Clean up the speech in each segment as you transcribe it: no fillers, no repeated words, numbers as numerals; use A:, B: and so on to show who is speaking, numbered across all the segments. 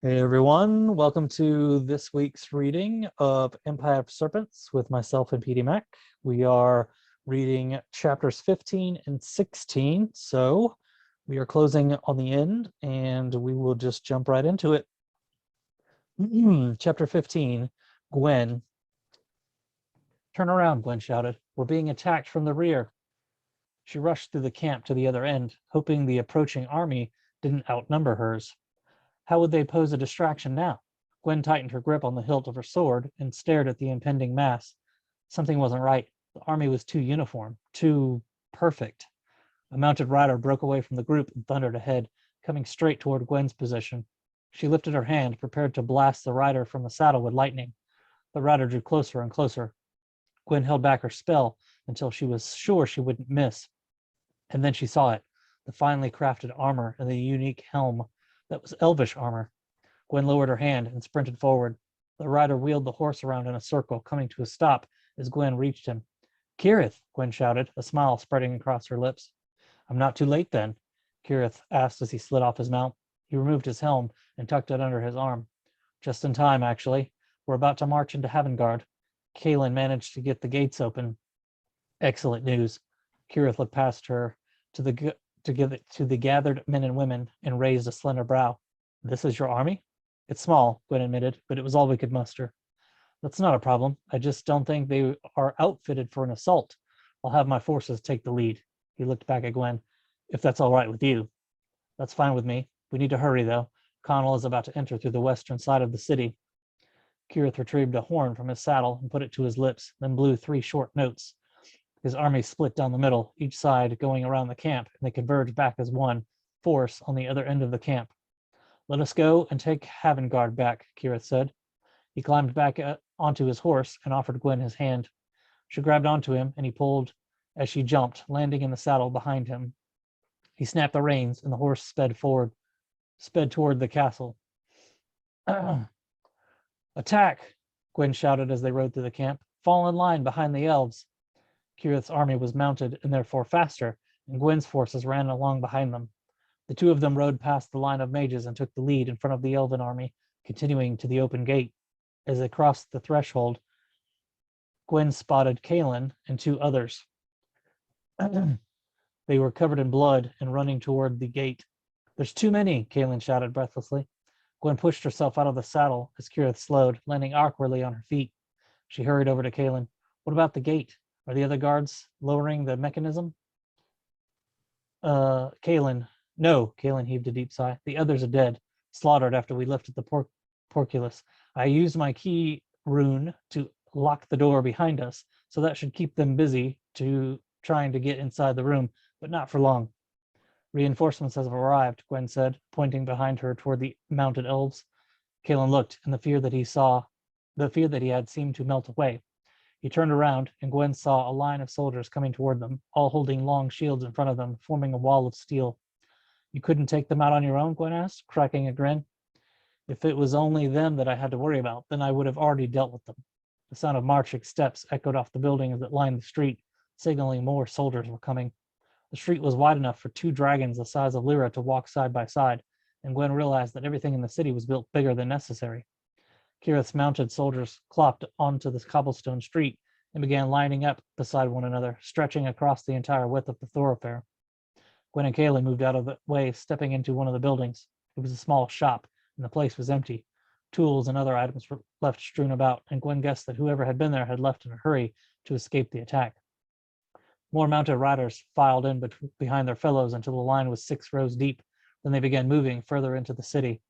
A: Hey everyone, welcome to this week's reading of Empire of Serpents with myself and pdmac. We are reading chapters 15 and 16, so we are closing on the end and we will just jump right into it. Chapter 15, Gwen. Turn around, Gwen shouted. We're being attacked from the rear. She rushed through the camp to the other end, hoping the approaching army didn't outnumber hers. How would they pose a distraction now? Gwen tightened her grip on the hilt of her sword and stared at the impending mass. Something wasn't right. The army was too uniform, too perfect. A mounted rider broke away from the group and thundered ahead, coming straight toward Gwen's position. She lifted her hand, prepared to blast the rider from the saddle with lightning. The rider drew closer and closer. Gwen held back her spell until she was sure she wouldn't miss. And then she saw it, the finely crafted armor and the unique helm. That was elvish armor. Gwen lowered her hand and sprinted forward. The rider wheeled the horse around in a circle, coming to a stop as Gwen reached him. Kirith, Gwen shouted, a smile spreading across her lips. I'm not too late then, Kirith asked as he slid off his mount. He removed his helm and tucked it under his arm. Just in time, actually. We're about to march into Heavengard. Kaelin managed to get the gates open. Excellent news. Kirith looked past her to the gathered men and women and raised a slender brow. This is your army? It's small, Gwen admitted, but it was all we could muster. That's not a problem. I just don't think they are outfitted for an assault. I'll have my forces take the lead. He looked back at Gwen. If that's all right with you. That's fine with me. We need to hurry, though. Connell is about to enter through the western side of the city. Kirith retrieved a horn from his saddle and put it to his lips, then blew 3 short notes. His army split down the middle, each side going around the camp, and they converged back as one force on the other end of the camp. Let us go and take Heavengard back, Kirith said. He climbed back onto his horse and offered Gwen his hand. She grabbed onto him, and he pulled as she jumped, landing in the saddle behind him. He snapped the reins, and the horse sped toward the castle. Attack, Gwen shouted as they rode through the camp. Fall in line behind the elves. Kirith's army was mounted and therefore faster, and Gwen's forces ran along behind them. The two of them rode past the line of mages and took the lead in front of the elven army, continuing to the open gate. As they crossed the threshold, Gwen spotted Kaelin and 2 others. They were covered in blood and running toward the gate. There's too many, Kaelin shouted breathlessly. Gwen pushed herself out of the saddle as Kirith slowed, landing awkwardly on her feet. She hurried over to Kaelin. What about the gate? Are the other guards lowering the mechanism? Kaelin. No, Kaelin heaved a deep sigh. The others are dead, slaughtered after we lifted the porculus. I used my key rune to lock the door behind us, so that should keep them busy trying to get inside the room, but not for long. Reinforcements have arrived, Gwen said, pointing behind her toward the mounted elves. Kaelin looked, and the fear that he had seemed to melt away. He turned around, and Gwen saw a line of soldiers coming toward them, all holding long shields in front of them, forming a wall of steel. You couldn't take them out on your own? Gwen asked, cracking a grin. If it was only them that I had to worry about, then I would have already dealt with them. The sound of marching steps echoed off the buildings that lined the street, signaling more soldiers were coming. The street was wide enough for 2 dragons the size of Lyra to walk side by side, and Gwen realized that everything in the city was built bigger than necessary. Kirith's mounted soldiers clopped onto the cobblestone street and began lining up beside one another, stretching across the entire width of the thoroughfare. Gwen and Kaelin moved out of the way, stepping into one of the buildings. It was a small shop, and the place was empty. Tools and other items were left strewn about, and Gwen guessed that whoever had been there had left in a hurry to escape the attack. More mounted riders filed in behind their fellows until the line was 6 rows deep. Then they began moving further into the city.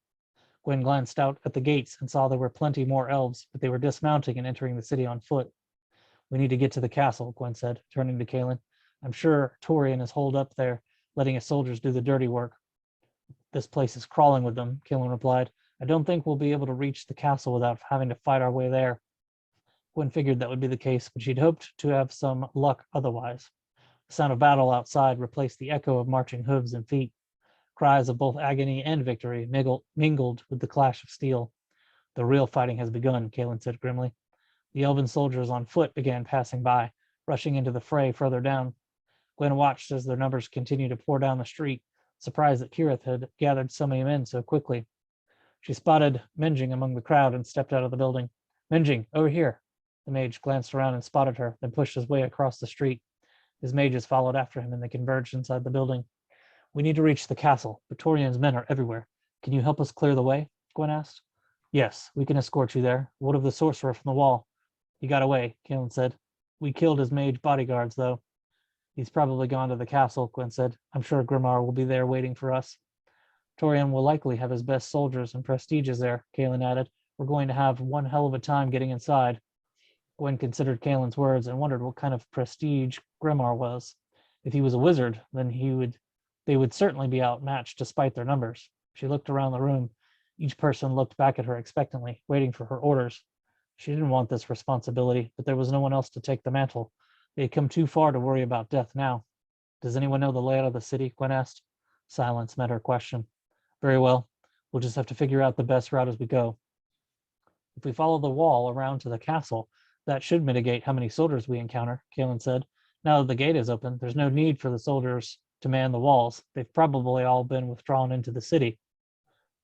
A: Gwen glanced out at the gates and saw there were plenty more elves, but they were dismounting and entering the city on foot. We need to get to the castle, Gwen said, turning to Kaelin. I'm sure Torian is holed up there, letting his soldiers do the dirty work. This place is crawling with them, Kaelin replied. I don't think we'll be able to reach the castle without having to fight our way there. Gwen figured that would be the case, but she'd hoped to have some luck otherwise. The sound of battle outside replaced the echo of marching hooves and feet. Cries of both agony and victory mingled with the clash of steel. The real fighting has begun, Kaelin said grimly. The elven soldiers on foot began passing by, rushing into the fray further down. Gwen watched as their numbers continued to pour down the street, surprised that Kirith had gathered so many men so quickly. She spotted Menjing among the crowd and stepped out of the building. Menjing, over here. The mage glanced around and spotted her, then pushed his way across the street. His mages followed after him and they converged inside the building. We need to reach the castle, but Torian's men are everywhere. Can you help us clear the way? Gwen asked. Yes, we can escort you there. What of the sorcerer from the wall? He got away, Kaelin said. We killed his mage bodyguards, though. He's probably gone to the castle, Gwen said. I'm sure Grimar will be there waiting for us. Torian will likely have his best soldiers and prestiges there, Kaelin added. We're going to have one hell of a time getting inside. Gwen considered Kaelin's words and wondered what kind of prestige Grimar was. If he was a wizard, then they would certainly be outmatched despite their numbers. She looked around the room. Each person looked back at her expectantly, waiting for her orders. She didn't want this responsibility, but there was no one else to take the mantle. They had come too far to worry about death now. Does anyone know the layout of the city? Gwen asked. Silence met her question. Very well. We'll just have to figure out the best route as we go. If we follow the wall around to the castle, that should mitigate how many soldiers we encounter, Kaelin said. Now that the gate is open, there's no need for the soldiers to man the walls. They've probably all been withdrawn into the city.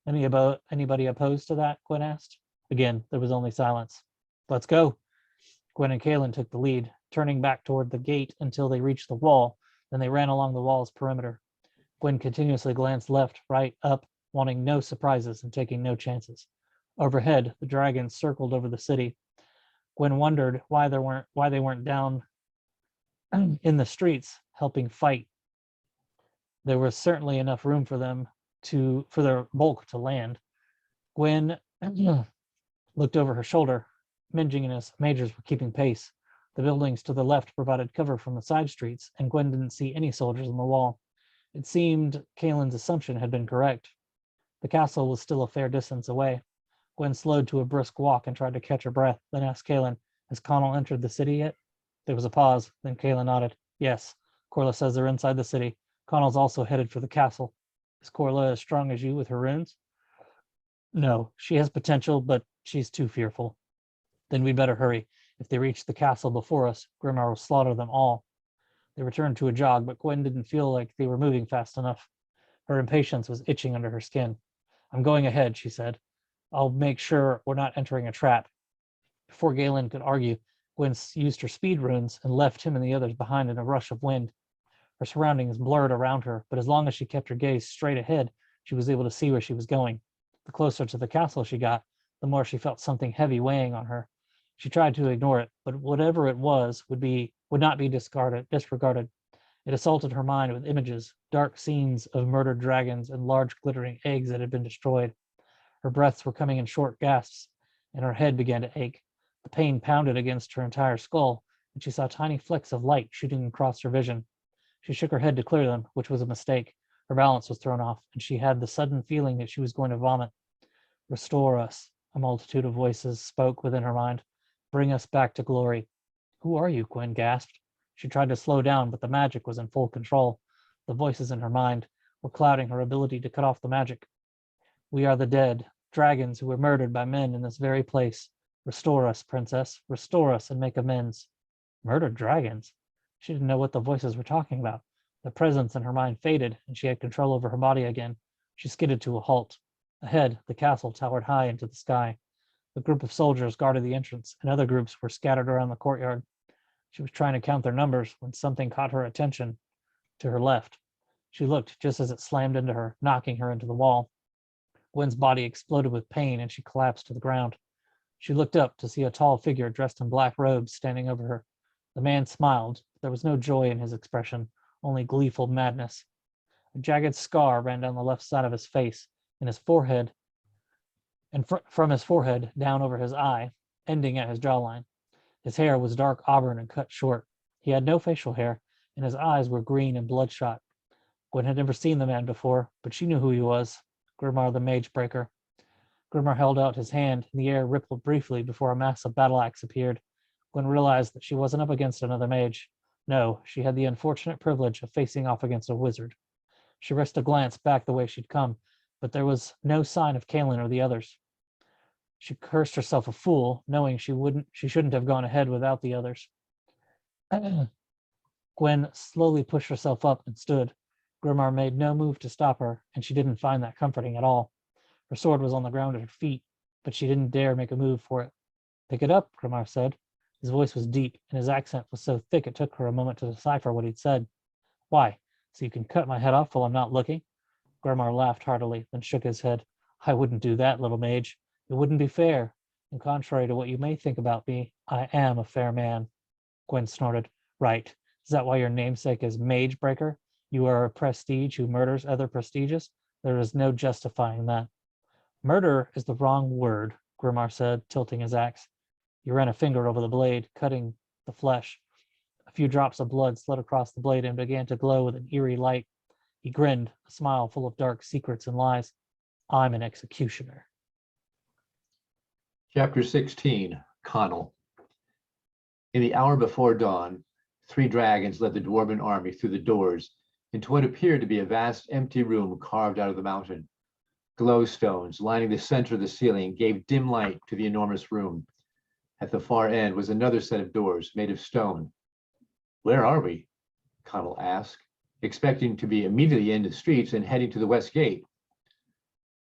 A: Anybody opposed to that? Gwen asked. Again, there was only silence. Let's go. Gwen and Kaelin took the lead, turning back toward the gate until they reached the wall. Then they ran along the wall's perimeter. Gwen continuously glanced left, right, up, wanting no surprises and taking no chances. Overhead, the dragons circled over the city. Gwen wondered why they weren't down in the streets helping fight. There was certainly enough room for them for their bulk to land. Gwen looked over her shoulder. Menjing and his mages were keeping pace. The buildings to the left provided cover from the side streets, and Gwen didn't see any soldiers on the wall. It seemed Kaelin's assumption had been correct. The castle was still a fair distance away. Gwen slowed to a brisk walk and tried to catch her breath, then asked Kaelin, has Connell entered the city yet? There was a pause, then Kaelin nodded. Yes, Corla says they're inside the city. Connell's also headed for the castle. Is Corla as strong as you with her runes? No, she has potential, but she's too fearful. Then we'd better hurry. If they reach the castle before us, Grimar will slaughter them all. They returned to a jog, but Gwen didn't feel like they were moving fast enough. Her impatience was itching under her skin. I'm going ahead, she said. I'll make sure we're not entering a trap. Before Galen could argue, Gwen used her speed runes and left him and the others behind in a rush of wind. Her surroundings blurred around her, but as long as she kept her gaze straight ahead, she was able to see where she was going. The closer to the castle she got, the more she felt something heavy weighing on her. She tried to ignore it, but whatever it was would not be disregarded. It assaulted her mind with images, dark scenes of murdered dragons and large glittering eggs that had been destroyed. Her breaths were coming in short gasps, and her head began to ache. The pain pounded against her entire skull, and she saw tiny flecks of light shooting across her vision. She shook her head to clear them, which was a mistake. Her balance was thrown off, and she had the sudden feeling that she was going to vomit. Restore us, a multitude of voices spoke within her mind. Bring us back to glory. Who are you? Gwen gasped. She tried to slow down, but the magic was in full control. The voices in her mind were clouding her ability to cut off the magic. We are the dead, dragons who were murdered by men in this very place. Restore us, princess. Restore us and make amends. Murdered dragons? She didn't know what the voices were talking about. The presence in her mind faded, and she had control over her body again. She skidded to a halt. Ahead, the castle towered high into the sky. A group of soldiers guarded the entrance, and other groups were scattered around the courtyard. She was trying to count their numbers when something caught her attention to her left. She looked just as it slammed into her, knocking her into the wall. Gwen's body exploded with pain, and she collapsed to the ground. She looked up to see a tall figure dressed in black robes standing over her. The man smiled, but there was no joy in his expression, only gleeful madness. A jagged scar ran down the left side of his face, and his forehead from his forehead down over his eye, ending at his jawline. His hair was dark auburn and cut short. He had no facial hair, and his eyes were green and bloodshot. Gwen had never seen the man before, but she knew who he was. Grimar the Mage Breaker. Grimar held out his hand, and the air rippled briefly before a massive battle axe appeared. Gwen realized that she wasn't up against another mage. No, she had the unfortunate privilege of facing off against a wizard. She risked a glance back the way she'd come, but there was no sign of Kaelin or the others. She cursed herself a fool, knowing she shouldn't have gone ahead without the others. Gwen slowly pushed herself up and stood. Grimar made no move to stop her, and she didn't find that comforting at all. Her sword was on the ground at her feet, but she didn't dare make a move for it. Pick it up, Grimar said. His voice was deep, and his accent was so thick it took her a moment to decipher what he'd said. Why? So you can cut my head off while I'm not looking? Grimar laughed heartily, then shook his head. I wouldn't do that, little mage. It wouldn't be fair. And contrary to what you may think about me, I am a fair man. Gwen snorted. Right. Is that why your namesake is Mage Breaker? You are a prestige who murders other prestiges? There is no justifying that. Murder is the wrong word, Grimar said, tilting his axe. He ran a finger over the blade, cutting the flesh. A few drops of blood slid across the blade and began to glow with an eerie light. He grinned, a smile full of dark secrets and lies. I'm an executioner.
B: Chapter 16, Connell. In the hour before dawn, 3 dragons led the dwarven army through the doors into what appeared to be a vast empty room carved out of the mountain. Glowstones lining the center of the ceiling gave dim light to the enormous room. At the far end was another set of doors made of stone. Where are we? Connell asked, expecting to be immediately in the streets and heading to the west gate.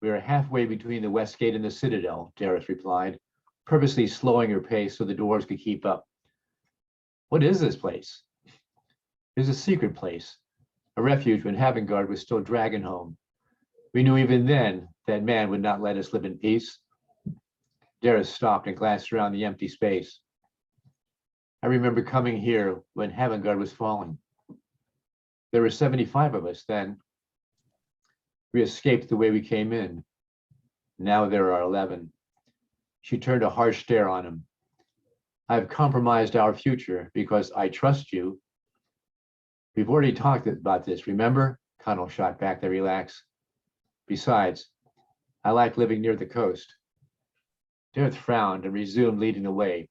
B: We are halfway between the west gate and the citadel, Dareth replied, purposely slowing her pace so the dwarves could keep up. What is this place? It is a secret place, a refuge when Havengard was still Dragonhome. We knew even then that man would not let us live in peace. Dareth stopped and glanced around the empty space. I remember coming here when Havengard was falling. There were 75 of us then. We escaped the way we came in. Now there are 11. She turned a harsh stare on him. I've compromised our future because I trust you. We've already talked about this, remember? Connell shot back to relax. Besides, I like living near the coast. Dareth frowned and resumed leading the way.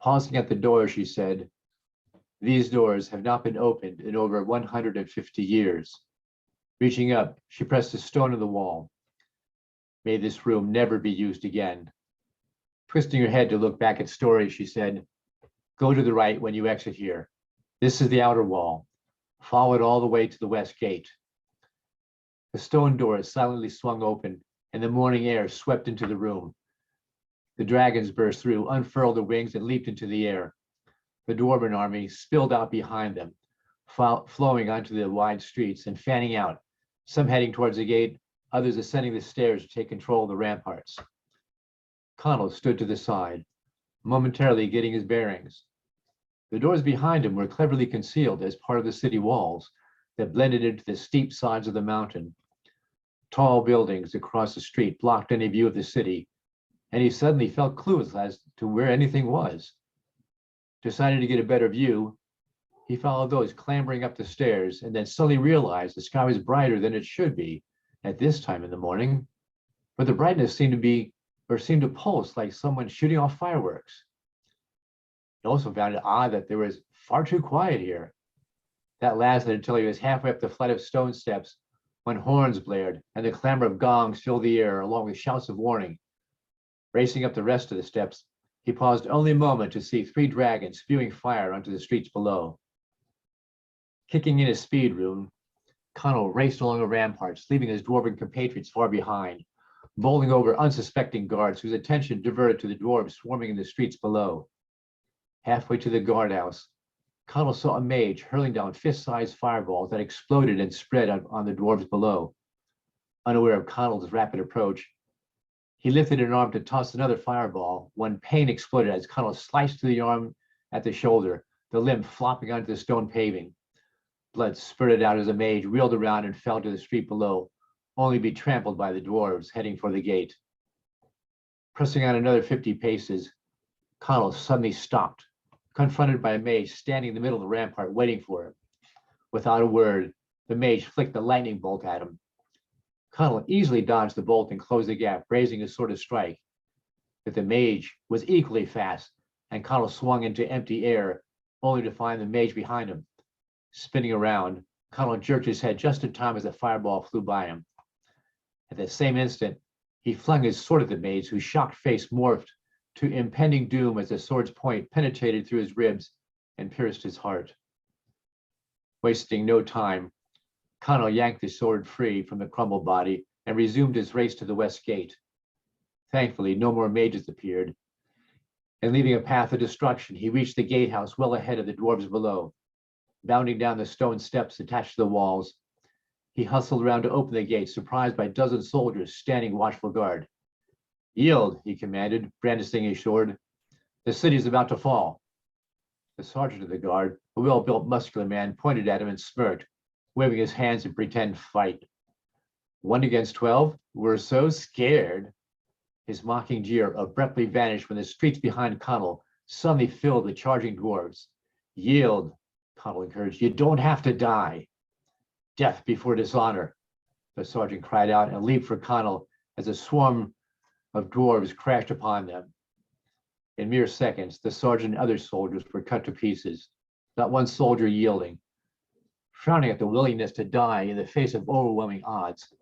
B: Pausing at the door, she said, these doors have not been opened in over 150 years. Reaching up, she pressed a stone in the wall. May this room never be used again. Twisting her head to look back at Story, she said, go to the right when you exit here. This is the outer wall. Follow it all the way to the west gate. The stone door silently swung open, and the morning air swept into the room. The dragons burst through, unfurled their wings, and leaped into the air. The dwarven army spilled out behind them, flowing onto the wide streets and fanning out, some heading towards the gate, others ascending the stairs to take control of the ramparts. Connell stood to the side, momentarily getting his bearings. The doors behind him were cleverly concealed as part of the city walls that blended into the steep sides of the mountain. Tall buildings across the street blocked any view of the city, and he suddenly felt clueless as to where anything was. Deciding to get a better view, he followed those clambering up the stairs and then suddenly realized the sky was brighter than it should be at this time in the morning, but the brightness seemed to pulse like someone shooting off fireworks. He also found it odd that there was far too quiet here. That lasted until he was halfway up the flight of stone steps when horns blared and the clamor of gongs filled the air along with shouts of warning. Racing up the rest of the steps, he paused only a moment to see 3 dragons spewing fire onto the streets below. Kicking in his speed rune, Connell raced along the ramparts, leaving his dwarven compatriots far behind, bowling over unsuspecting guards whose attention diverted to the dwarves swarming in the streets below. Halfway to the guardhouse, Connell saw a mage hurling down fist-sized fireballs that exploded and spread on the dwarves below. Unaware of Connell's rapid approach, he lifted an arm to toss another fireball when pain exploded as Connell sliced through the arm at the shoulder, the limb flopping onto the stone paving. Blood spurted out as the mage reeled around and fell to the street below, only to be trampled by the dwarves heading for the gate. Pressing on another 50 paces, Connell suddenly stopped, confronted by a mage standing in the middle of the rampart waiting for him. Without a word, the mage flicked a lightning bolt at him. Connell easily dodged the bolt and closed the gap, raising his sword to strike. But the mage was equally fast, and Connell swung into empty air, only to find the mage behind him. Spinning around, Connell jerked his head just in time as the fireball flew by him. At the same instant, he flung his sword at the mage, whose shocked face morphed to impending doom as the sword's point penetrated through his ribs and pierced his heart. Wasting no time, Connell yanked the sword free from the crumbled body and resumed his race to the west gate. Thankfully, no more mages appeared, and leaving a path of destruction, he reached the gatehouse well ahead of the dwarves below. Bounding down the stone steps attached to the walls, he hustled around to open the gate, surprised by a dozen soldiers standing watchful guard. "Yield," he commanded, brandishing his sword. "The city is about to fall." The sergeant of the guard, a well-built, muscular man, pointed at him and smirked, waving his hands in pretend fight. 1 against 12? We're so scared. His mocking jeer abruptly vanished when the streets behind Connell suddenly filled with charging dwarves. "Yield," Connell encouraged. "You don't have to die." "Death before dishonor," the sergeant cried out and leaped for Connell as a swarm of dwarves crashed upon them. In mere seconds, the sergeant and other soldiers were cut to pieces, not one soldier yielding. Frowning at the willingness to die in the face of overwhelming odds,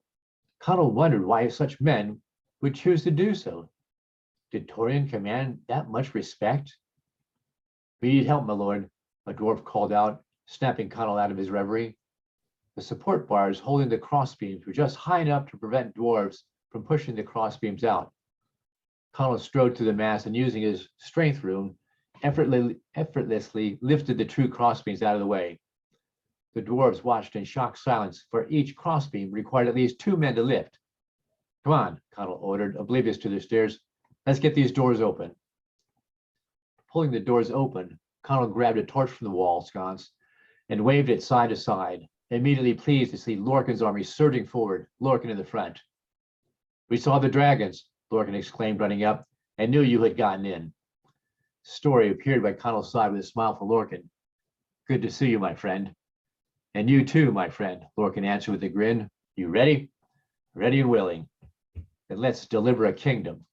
B: Connell wondered why such men would choose to do so. Did Torian command that much respect? "We need help, my lord," a dwarf called out, snapping Connell out of his reverie. The support bars holding the crossbeams were just high enough to prevent dwarves from pushing the crossbeams out. Connell strode through the mass and, using his strength rune, effortlessly lifted the two crossbeams out of the way. The dwarves watched in shocked silence, for each crossbeam required at least 2 men to lift. "Come on," Connell ordered, oblivious to the stairs. "Let's get these doors open." Pulling the doors open, Connell grabbed a torch from the wall sconce and waved it side to side, immediately pleased to see Lorcan's army surging forward, Lorcan in the front. "We saw the dragons," Lorcan exclaimed, running up, "and knew you had gotten in." Story appeared by Connell's side with a smile for Lorcan. "Good to see you, my friend." "And you too, my friend," Lorcan answered with a grin. "You ready?" "Ready and willing." "Then let's deliver a kingdom."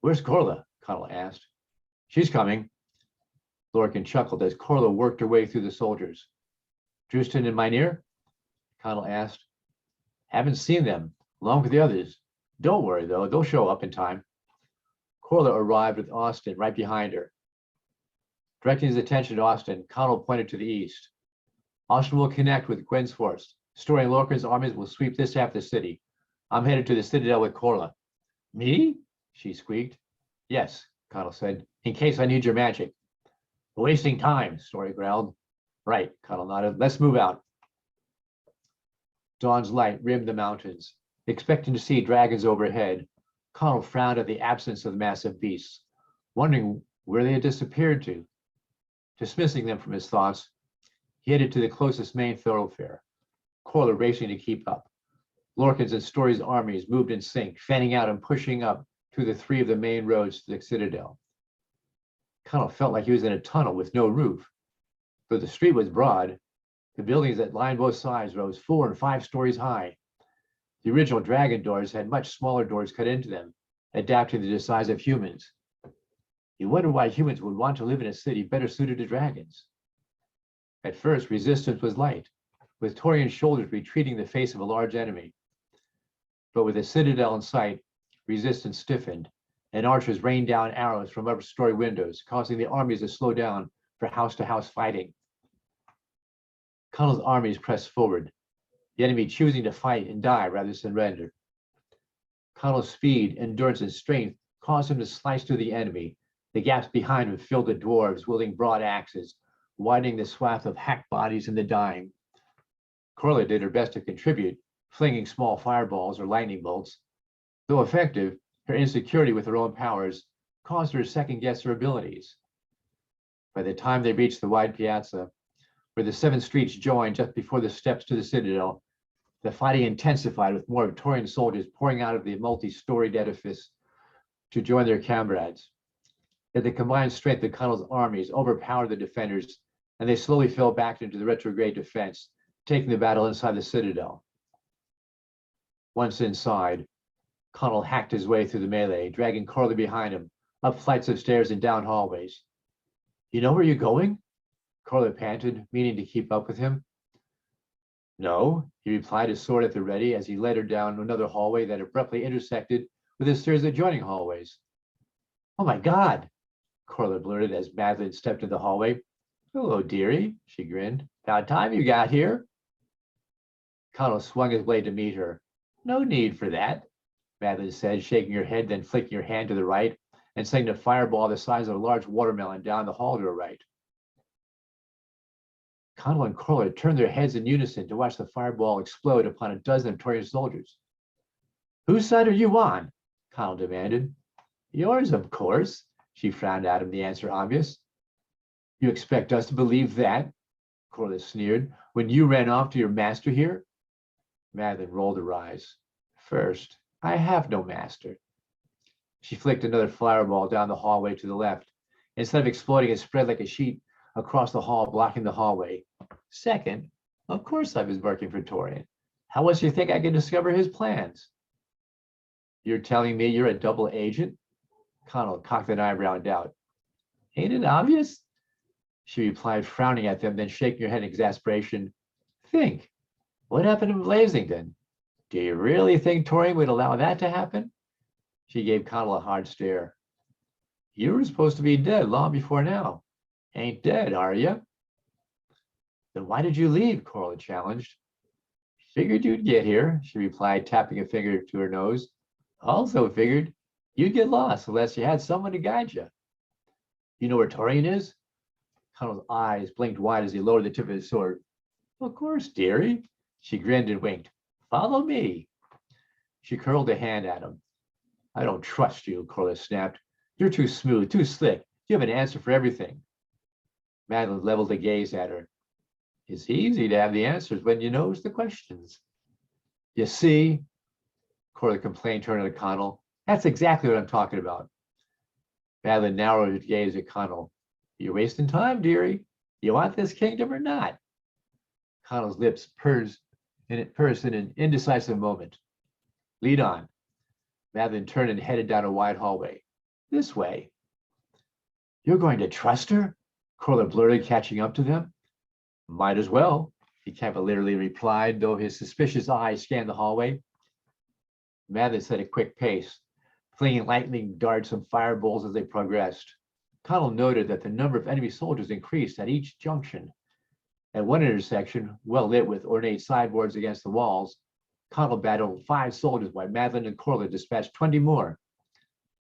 B: "Where's Corla?" Connell asked. "She's coming." Lorcan chuckled as Corla worked her way through the soldiers. "Drustin and Mynheer?" Connell asked. "Haven't seen them, along with the others. Don't worry, though, they'll show up in time." Corla arrived with Austin right behind her. Directing his attention to Austin, Connell pointed to the east. "Austin will connect with Gwen's force. Story and Lorcan's armies will sweep this half of the city. I'm headed to the Citadel with Corla." "Me?" she squeaked. "Yes," Connell said, "in case I need your magic." "Wasting time," Story growled. "Right," Connell nodded. "Let's move out." Dawn's light rimmed the mountains. Expecting to see dragons overhead, Connell frowned at the absence of the massive beasts, wondering where they had disappeared to. Dismissing them from his thoughts, he headed to the closest main thoroughfare, Corla racing to keep up. Lorcan's and Story's armies moved in sync, fanning out and pushing up to the 3 of the main roads to the Citadel. Connell felt like he was in a tunnel with no roof. Though the street was broad, the buildings that lined both sides rose 4 and 5 stories high. The original dragon doors had much smaller doors cut into them, adapting to the size of humans. You wonder why humans would want to live in a city better suited to dragons. At first, resistance was light, with Torian shoulders retreating in the face of a large enemy. But with the Citadel in sight, resistance stiffened, and archers rained down arrows from upper-story windows, causing the armies to slow down for house-to-house fighting. Connell's armies pressed forward, the enemy choosing to fight and die rather than surrender. Connell's speed, endurance, and strength caused him to slice through the enemy. The gaps behind him filled with dwarves wielding broad axes, widening the swath of hacked bodies and the dying. Corla did her best to contribute, flinging small fireballs or lightning bolts. Though effective, her insecurity with her own powers caused her to second-guess her abilities. By the time they reached the wide piazza, where the 7 streets joined just before the steps to the Citadel, the fighting intensified with more Torian soldiers pouring out of the multi-storied edifice to join their comrades. Yet the combined strength of Connell's armies overpowered the defenders, and they slowly fell back into the retrograde defense, taking the battle inside the Citadel. Once inside, Connell hacked his way through the melee, dragging Corla behind him, up flights of stairs and down hallways. "You know where you're going?" Corla panted, meaning to keep up with him. "No," he replied, his sword at the ready, as he led her down another hallway that abruptly intersected with a series of adjoining hallways. "Oh my God," Corla blurted as Madeline stepped into the hallway. "Hello, dearie," she grinned. "About time you got here." Connell swung his blade to meet her, No need for that, Madeline said, shaking her head, then flicking her hand to the right and sending a fireball the size of a large watermelon down the hall to her right. Connell and Corley turned their heads in unison to watch the fireball explode upon a dozen of Torian's soldiers. Whose side are you on? Connell demanded. Yours, of course, she frowned at him, the answer obvious. You expect us to believe that? Corley sneered. When you ran off to your master here? Madeline rolled her eyes. First, I have no master. She flicked another fireball down the hallway to the left. Instead of exploding, it spread like a sheet across the hall, blocking the hallway. Second, of course I was working for Torian. How else do you think I could discover his plans? You're telling me you're a double agent? Connell cocked an eyebrow in doubt. Ain't it obvious? She replied, frowning at them, then shaking her head in exasperation. Think, what happened in Blazington? Do you really think Torian would allow that to happen? She gave Connell a hard stare. You were supposed to be dead long before now. Ain't dead, are you? Then why did you leave? Corley challenged. Figured you'd get here, she replied, tapping a finger to her nose. Also figured you'd get lost unless you had someone to guide you. You know where Torian is? Connell's eyes blinked wide as he lowered the tip of his sword. Of course, dearie. She grinned and winked. Follow me. She curled a hand at him. I don't trust you, Corley snapped. You're too smooth, too slick. You have an answer for everything. Madeline leveled a gaze at her. It's easy to have the answers when you knows the questions. You see, Corley complained, turning to Connell. That's exactly what I'm talking about. Madeline narrowed her gaze at Connell. You're wasting time, dearie. You want this kingdom or not? Connell's lips pursed in an indecisive moment. Lead on. Madeline turned and headed down a wide hallway. This way. You're going to trust her? Corley blurted, catching up to them. Might as well, he cavalierly replied, though his suspicious eyes scanned the hallway. Madeline set a quick pace, flinging lightning darts and fireballs as they progressed. Connell noted that the number of enemy soldiers increased at each junction. At one intersection, well lit with ornate sideboards against the walls, Connell battled 5 soldiers while Madeline and Corley dispatched 20 more.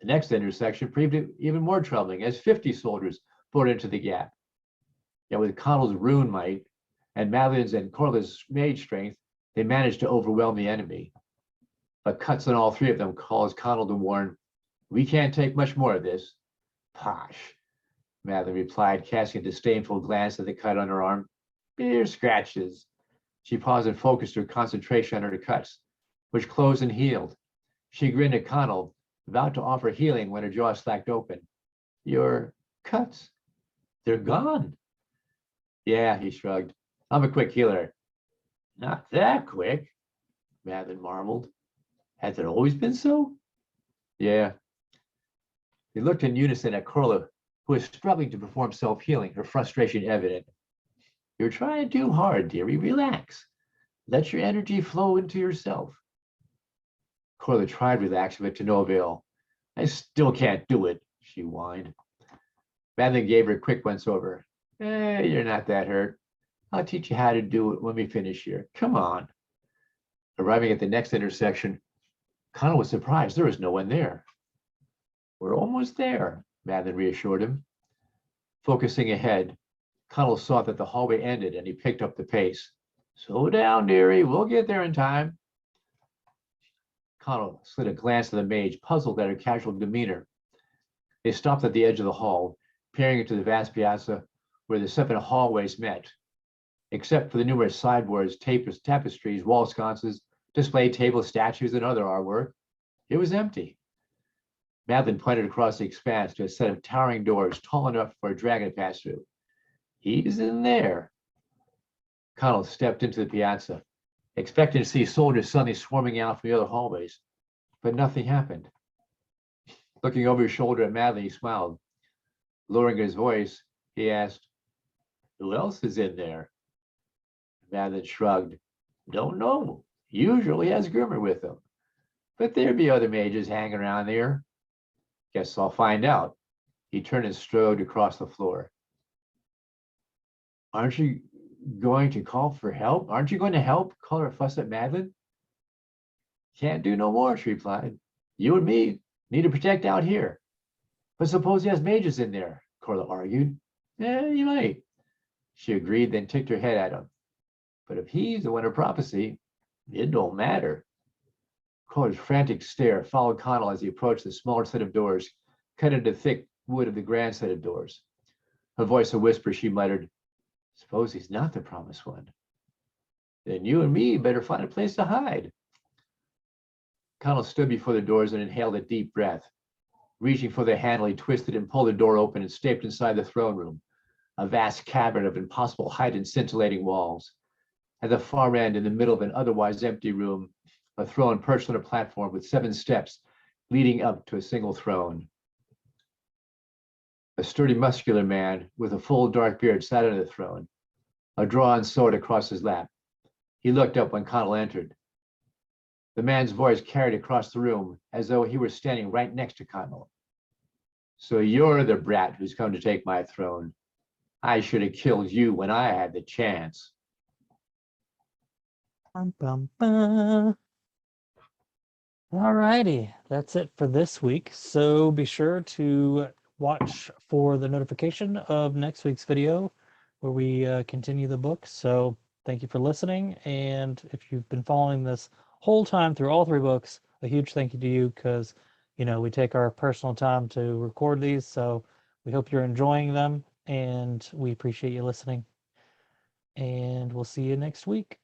B: The next intersection proved even more troubling as 50 soldiers poured into the gap. Yet with Connell's rune might and Madeline's and Corley's mage strength, they managed to overwhelm the enemy. But cuts on all 3 of them caused Connell to warn, we can't take much more of this. Posh, Madeline replied, casting a disdainful glance at the cut on her arm. Mere scratches. She paused and focused her concentration on her cuts, which closed and healed. She grinned at Connell, about to offer healing when her jaw slacked open. Your cuts, they're gone. Yeah, he shrugged. I'm a quick healer. Not that quick, Madeline marveled. Has it always been so? Yeah. They looked in unison at Corley, who was struggling to perform self-healing, her frustration evident. You're trying too hard, dearie. Relax. Let your energy flow into yourself. Corley tried relaxing, but to no avail. I still can't do it, she whined. Madeline gave her a quick once over. You're not that hurt. I'll teach you how to do it when we finish here. Come on. Arriving at the next intersection, Connell was surprised there was no one there. We're almost there, Madeline reassured him. Focusing ahead, Connell saw that the hallway ended and he picked up the pace. Slow down, dearie. We'll get there in time. Connell slid a glance at the mage, puzzled at her casual demeanor. They stopped at the edge of the hall, peering into the vast piazza where the 7 hallways met. Except for the numerous sideboards, tapestries, wall sconces, display tables, statues, and other artwork, it was empty. Madeline pointed across the expanse to a set of towering doors tall enough for a dragon to pass through. He's in there. Connell stepped into the piazza, expecting to see soldiers suddenly swarming out from the other hallways, but nothing happened. Looking over his shoulder at Madeline, he smiled. Lowering his voice, he asked, who else is in there? Madeline shrugged. Don't know. Usually has Grimmer with him. But there'd be other mages hanging around there. Guess I'll find out. He turned and strode across the floor. Aren't you going to call for help? Aren't you going to help? Call her fuss at Madeline. Can't do no more, she replied. You and me need to protect out here. But suppose he has mages in there, Corla argued. He might. She agreed, then ticked her head at him. But if he's the one of prophecy, it don't matter. Corla's frantic stare followed Connell as he approached the smaller set of doors, cut into the thick wood of the grand set of doors. Her voice a whisper, she muttered, suppose he's not the promised one. Then you and me better find a place to hide. Connell stood before the doors and inhaled a deep breath. Reaching for the handle, he twisted and pulled the door open and stepped inside the throne room, a vast cavern of impossible height and scintillating walls. At the far end, in the middle of an otherwise empty room, a throne perched on a platform with 7 steps leading up to a single throne. A sturdy, muscular man with a full dark beard sat on the throne, a drawn sword across his lap. He looked up when Connell entered. The man's voice carried across the room as though he were standing right next to Connell. So you're the brat who's come to take my throne. I should have killed you when I had the chance.
A: Bum, bum, bum. All righty, that's it for this week. So be sure to watch for the notification of next week's video where we continue the book. So thank you for listening. And if you've been following this whole time through all 3 books, a huge thank you to you because, we take our personal time to record these. So we hope you're enjoying them and we appreciate you listening. And we'll see you next week.